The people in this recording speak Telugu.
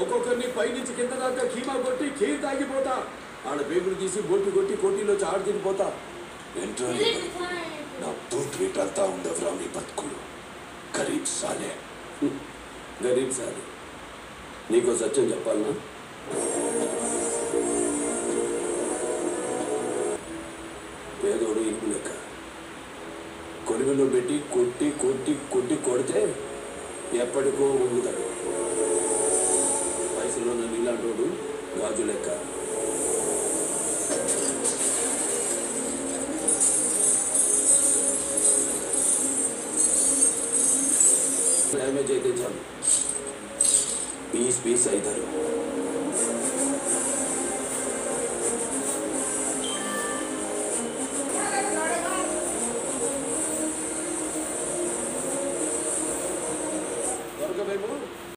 ఒక్కొక్కరిని పైనుంచి కింద దాకా కీమా కొట్టి ఖీర్ తాగిపోతా. ఆడ పేగులు తీసి బొట్టు కొట్టి కోటీలో చాడు తినిపోతా. నా తోటి అంతా ఉండవురా మీ బతుకులు. గరీబ్ సాలే. గరీబ్ సాలే. నీకో సత్యం చెప్పాలనా? పేదోడు ఇరుపు లెక్క. కొలుగులో పెట్టి కొట్టి కొట్టి కొట్టి కొడితే ఎప్పటికో ఊగుతాడు. వయసులో నీలాంటోడు గాజు లెక్క. డ్యామేజ్ అయితే చాలు, పీస్ అవుతారు.